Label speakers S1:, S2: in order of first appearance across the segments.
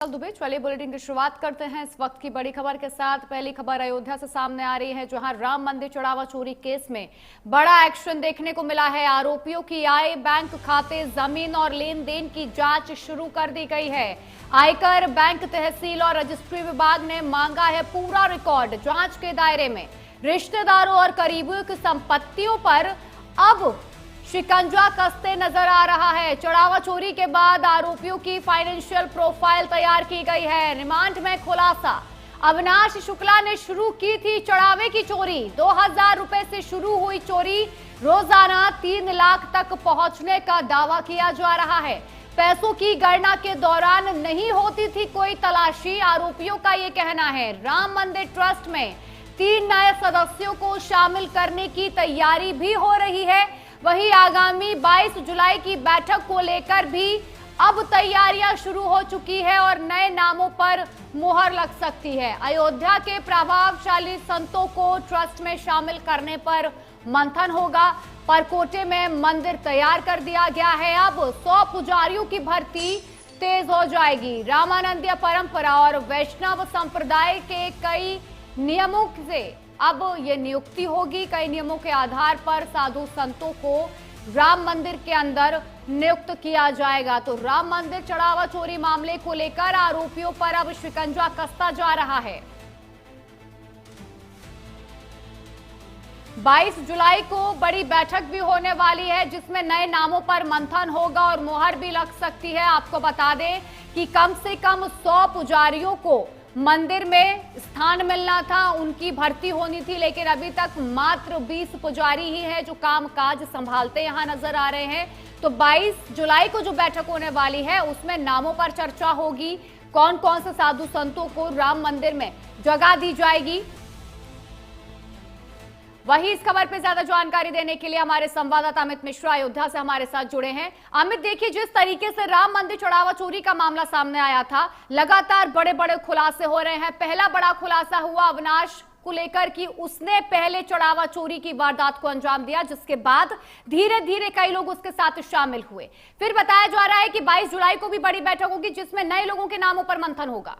S1: दुबे, चलिए बुलेटिन की शुरुआत करते हैं इस वक्त की बड़ी खबर के साथ। पहली खबर अयोध्या से सामने आ रही है, जहां राम मंदिर चढ़ावा चोरी केस में बड़ा एक्शन देखने को मिला है। आरोपियों की आय, बैंक खाते, जमीन और लेन देन की जांच शुरू कर दी गई है। आयकर, बैंक, तहसील और रजिस्ट्री विभाग ने मांगा है पूरा रिकॉर्ड। जांच के दायरे में रिश्तेदारों और करीबियों की संपत्तियों पर अब शिकंजा कसते नजर आ रहा है। चढ़ावा चोरी के बाद आरोपियों की फाइनेंशियल प्रोफाइल तैयार की गई है। रिमांड में खुलासा, अविनाश शुक्ला ने शुरू की थी चढ़ावे की चोरी। 2000 रुपए से शुरू हुई चोरी रोजाना 3 लाख तक पहुंचने का दावा किया जा रहा है। पैसों की गणना के दौरान नहीं होती थी कोई तलाशी, आरोपियों का ये कहना है। राम मंदिर ट्रस्ट में 3 नए सदस्यों को शामिल करने की तैयारी भी हो रही है। वहीं आगामी 22 जुलाई की बैठक को लेकर भी अब तैयारियां शुरू हो चुकी है और नए नामों पर मुहर लग सकती है। अयोध्या के प्रभावशाली संतों को ट्रस्ट में शामिल करने पर मंथन होगा। परकोटे में मंदिर तैयार कर दिया गया है। अब 100 पुजारियों की भर्ती तेज हो जाएगी। रामानंदीय परंपरा और वैष्णव संप्रदाय के कई नियमों से अब ये नियुक्ति होगी। कई नियमों के आधार पर साधु संतों को राम मंदिर के अंदर नियुक्त किया जाएगा। तो राम मंदिर चढ़ावा चोरी मामले को लेकर आरोपियों पर अब शिकंजा कसता जा रहा है। 22 जुलाई को बड़ी बैठक भी होने वाली है, जिसमें नए नामों पर मंथन होगा और मुहर भी लग सकती है। आपको बता दें कि कम से कम 100 पुजारियों को मंदिर में स्थान मिलना था, उनकी भर्ती होनी थी, लेकिन अभी तक मात्र 20 पुजारी ही है जो कामकाज संभालते यहां नजर आ रहे हैं। तो 22 जुलाई को जो बैठक होने वाली है उसमें नामों पर चर्चा होगी। कौन कौन से साधु संतों को राम मंदिर में जगह दी जाएगी। वही इस खबर पे ज्यादा जानकारी देने के लिए हमारे संवाददाता अमित मिश्रा अयोध्या से हमारे साथ जुड़े हैं। अमित, देखिए, जिस तरीके से राम मंदिर चढ़ावा चोरी का मामला सामने आया था, लगातार बड़े बड़े खुलासे हो रहे हैं। पहला बड़ा खुलासा हुआ अविनाश को लेकर कि उसने पहले चढ़ावा चोरी की वारदात को अंजाम दिया, जिसके बाद धीरे धीरे कई लोग उसके साथ शामिल हुए। फिर बताया जा रहा है कि 22 जुलाई को भी बड़ी बैठक होगी, जिसमें नए लोगों के नामों पर मंथन होगा।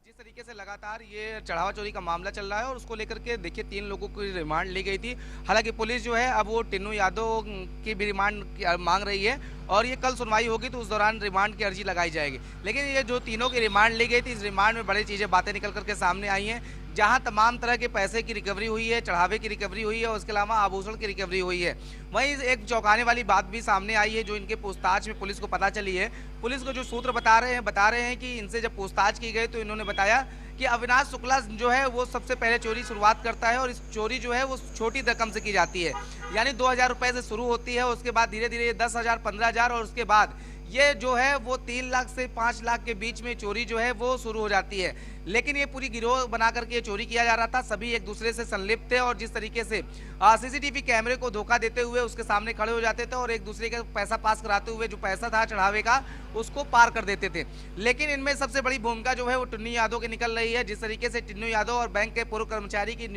S2: जिस तरीके से लगातार ये चढ़ावा चोरी का मामला चल रहा है और उसको लेकर के देखिए 3 लोगों की रिमांड ली गई थी। हालांकि पुलिस जो है अब वो टिन्नू यादव की भी रिमांड मांग रही है और ये कल सुनवाई होगी तो उस दौरान रिमांड की अर्जी लगाई जाएगी। लेकिन ये जो तीनों की रिमांड ली गई थी, इस रिमांड में बड़ी चीज़ें बातें निकल करके सामने आई हैं, जहां तमाम तरह के पैसे की रिकवरी हुई है, चढ़ावे की रिकवरी हुई है और उसके अलावा आभूषण की रिकवरी हुई है। वहीं एक चौंकाने वाली बात भी सामने आई है जो इनके पूछताछ में पुलिस को पता चली है। पुलिस को जो सूत्र बता रहे हैं कि इनसे जब पूछताछ की गई तो इन्होंने बताया कि अविनाश शुक्ला जो है वो सबसे पहले चोरी शुरुआत करता है और इस चोरी जो है वो छोटी रकम से की जाती है, यानी 2000 रुपए से शुरू होती है। उसके बाद धीरे धीरे 10,000, 15,000 और उसके बाद ये जो है वो 3 लाख से 5 लाख के बीच में चोरी जो है वो शुरू हो जाती है। लेकिन ये पूरी गिरोह बना करके ये चोरी किया जा रहा था। सभी एक दूसरे से संलिप्त थे और जिस तरीके से सीसीटीवी कैमरे को धोखा देते हुए उसके सामने खड़े हो जाते थे और एक दूसरे का पैसा पास कराते हुए जो पैसा था चढ़ावे का उसको पार कर देते थे। लेकिन इनमें सबसे बड़ी भूमिका जो है वो टिन्नू यादव की निकल रही है। जिस तरीके से टिन्नू यादव और बैंक के पूर्व कर्मचारी की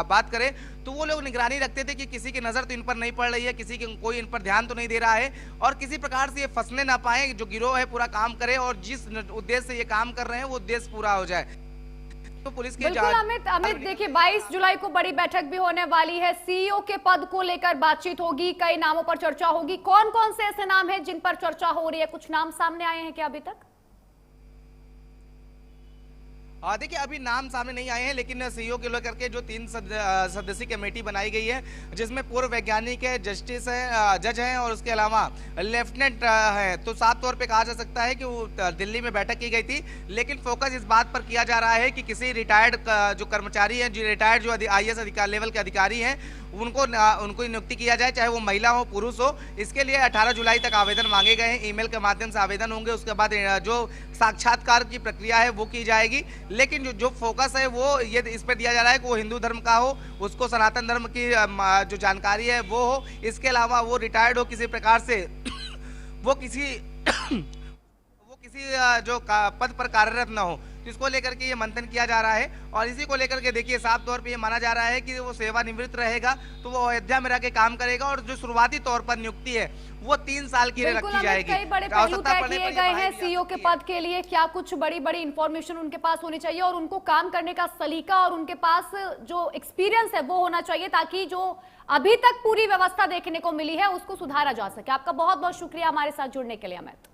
S2: बात करें तो वो लोग निगरानी रखते थे कि किसी की नज़र तो इन पर नहीं पड़ रही है, किसी की कोई इन पर ध्यान तो नहीं दे रहा है और किसी प्रकार से ये फंसने ना पाए, जो गिरोह है पूरा काम करे और जिस उद्देश्य से ये काम कर रहे हैं वो उद्देश्य पूरा हो जाए। तो पुलिस की
S1: बिल्कुल अमित, देखिए 22 जुलाई को बड़ी बैठक भी होने वाली है। सीईओ के पद को लेकर बातचीत होगी, कई नामों पर चर्चा होगी। कौन कौन से ऐसे नाम हैं जिन पर चर्चा हो रही है? कुछ नाम सामने आए हैं क्या अभी तक?
S2: देखिए अभी नाम सामने नहीं आए हैं, लेकिन सीईओ के लेकर के जो 3 सदस्यीय कमेटी बनाई गई है, जिसमें पूर्व वैज्ञानिक है, जस्टिस है, जज हैं और उसके अलावा लेफ्टिनेंट है। तो साफ तौर पे कहा जा सकता है कि वो दिल्ली में बैठक की गई थी, लेकिन फोकस इस बात पर किया जा रहा है कि किसी रिटायर्ड जो कर्मचारी हैं, जो रिटायर्ड जो IAS लेवल के अधिकारी हैं, उनको नियुक्ति किया जाए, चाहे वो महिला हो पुरुष हो। इसके लिए 18 जुलाई तक आवेदन मांगे गए हैं। ईमेल के माध्यम से आवेदन होंगे, उसके बाद जो साक्षात्कार की प्रक्रिया है वो की जाएगी। लेकिन जो फोकस है वो ये इस पर दिया जा रहा है कि वो हिंदू धर्म का हो, उसको सनातन धर्म की जो जानकारी है वो हो, इसके अलावा वो रिटायर्ड हो किसी प्रकार से वो किसी जो पद पर कार्यरत ना हो। तो इसको लेकर के ये मंथन किया जा रहा है। और इसी को लेकर के देखिए साफ तौर पे ये माना जा रहा है कि वो सेवानिवृत्त रहेगा, तो वो अयोध्या में रह के काम करेगा, और जो शुरुआती तौर पर नियुक्ति है वो 3 साल की रखी जाएगी।
S1: कई बड़े पहलू तय किए गए हैं सीईओ के पद के लिए, क्या कुछ बड़ी बड़ी इंफॉर्मेशन उनके पास होनी चाहिए और उनको काम करने का सलीका और उनके पास जो एक्सपीरियंस है वो होना चाहिए, ताकि जो अभी तक पूरी व्यवस्था देखने को मिली है उसको सुधारा जा सके। आपका बहुत बहुत शुक्रिया हमारे साथ जुड़ने के लिए अमित।